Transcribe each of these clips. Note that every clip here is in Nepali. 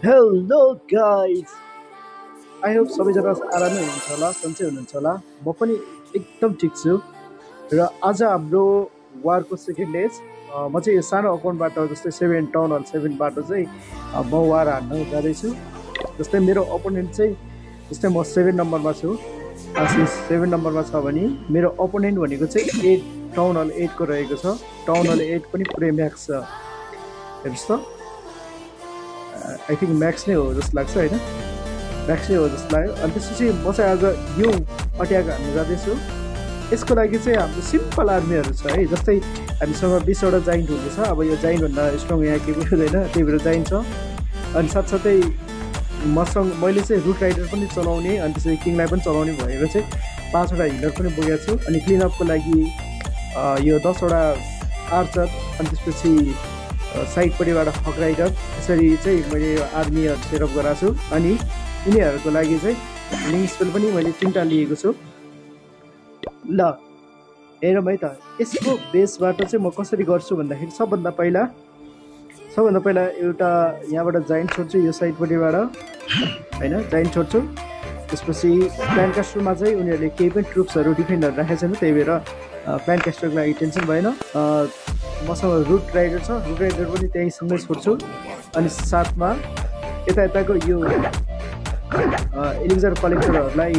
हेलो गाइस, आई होप सबैजना आरामै हुनुहुन्छ होला, सन्चै हुनुहुन्छ होला। म पनि एकदम ठिक छु। र आज हाम्रो वारको सेकेन्ड डेज। म चाहिँ यो सानो अकाउन्टबाट जस्तै 7 टाउन हल 7बाट चाहिँ म वार हान्न जाँदैछु। जस्तै मेरो अपोनेन्ट चाहिँ जस्तै म 7 नम्बरमा छु, आशिष 7 नम्बरमा छ भने मेरो अपोनेन्ट भनेको चाहिँ 8 टाउन हल 8को रहेको छ। टाउन हल 8 पनि पुरै म्याक्स छ। हेर्नुहोस् त, आई थिङ्क म्याक्स नै हो जस्तो लाग्छ होइन, म्याक्स नै हो जस्तो लाग्यो। अनि त्यसपछि म चाहिँ आज यो अट्याक हान्नु जाँदैछु। यसको लागि चाहिँ हाम्रो सिम्पल आर्मीहरू छ है। जस्तै हामीसँग 20वटा जाइन्ट हुँदैछ। अब यो जाइन्टभन्दा स्ट्रङ यहाँ केही पनि हुँदैन, त्यही भएर जाइन्ट छ। अनि साथसाथै मैले चाहिँ रुट राइडर पनि चलाउने, अनि त्यसरी किङलाई पनि चलाउने भएर चाहिँ 5वटा हिलर पनि बोकेको छु। अनि क्लिनअपको लागि यो 10वटा आर्चर, अनि त्यसपछि साइडपट्टिबाट हक राइडर, यसरी चाहिँ मैले यो आर्मीहरू सेटअप गराएको छु। अनि यिनीहरूको लागि चाहिँ लिङ्क स्पेल पनि मैले 3टा लिएको छु। ल हेरौँ है त, यसको बेसबाट चाहिँ म कसरी गर्छु भन्दाखेरि सबभन्दा पहिला एउटा यहाँबाट जाइन्ट छोड्छु, यो साइडपट्टिबाट होइन, जाइन्ट छोड्छु। त्यसपछि प्लान कास्टरमा चाहिँ उनीहरूले केही पनि ट्रुप्सहरू डिफेन्डहरू राखेको छैन, त्यही भएर प्लान कास्टरको लागि टेन्सन भएन। मसँग रुट राइडर छ, रुट राइडर पनि त्यहीसँगै छोड्छु। अनि साथमा यताको यो एलिक्जर कलेक्टरहरूलाई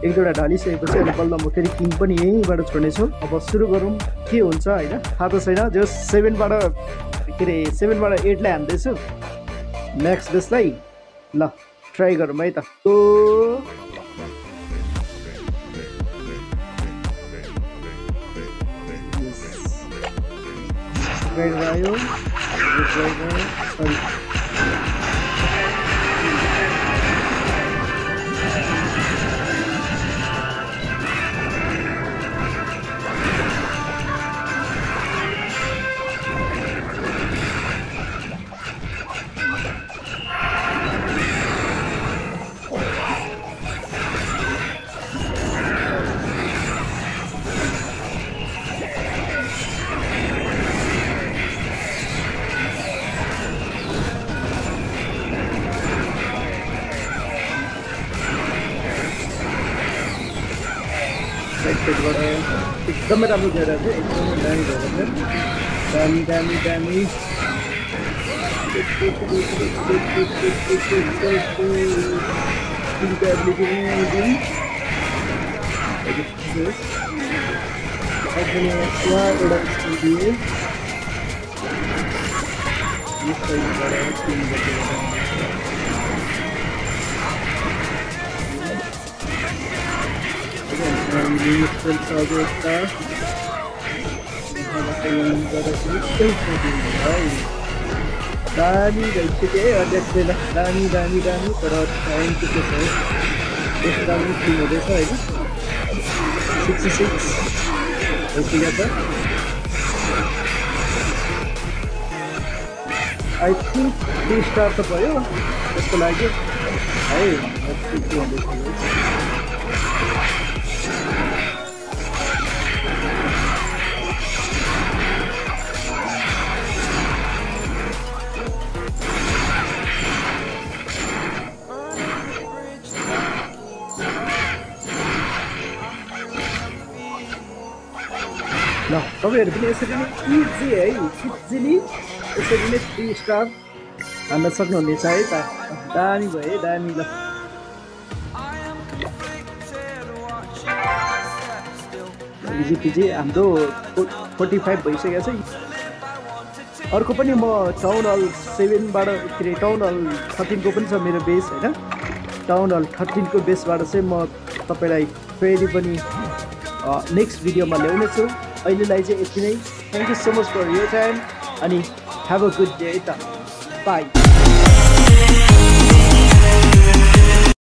1-2वटा ढालिसकेपछि अनि बल्ल म फेरि किङ पनि यहीँबाट छोड्नेछु। अब सुरु गरौँ, के हुन्छ होइन, थाहा त छैन। जो 7बाट 8लाई हान्दैछु म्याक्स बेसलाई। ल ट्राई गरौँ है त। राइडर आयो, सरी एकदमै राम्रो खेलेर चाहिँ एकदमै दामी भएको छ। दामी दामी भइसक्यो है अध्यक्षलाई, दामी तर टाइम के छ यस्तो राम्रो टिम हुँदैछ होइन। 66 भइसक्यो त। आई थिङ्क 3 स्टार त भयो त्यसको लागि है। ल तपाईँहरू पनि यसरी नै इजिली यसरी नै 3 स्टार हान्न सक्नुहुनेछ है त। दामी भयो है, दामी। ल इजी हाम्रो 45 भइसकेको छ। अर्को पनि म टाउन हल 7बाट टाउन हल 13को पनि छ मेरो बेस होइन। टाउन हल 13को बेसबाट चाहिँ म तपाईँलाई फेरि पनि नेक्स्ट भिडियोमा ल्याउनेछु। अहिलेलाई चाहिँ यति नै। Thank you so much for your time अनि ह्याभ अ गुड डे है त। बाई।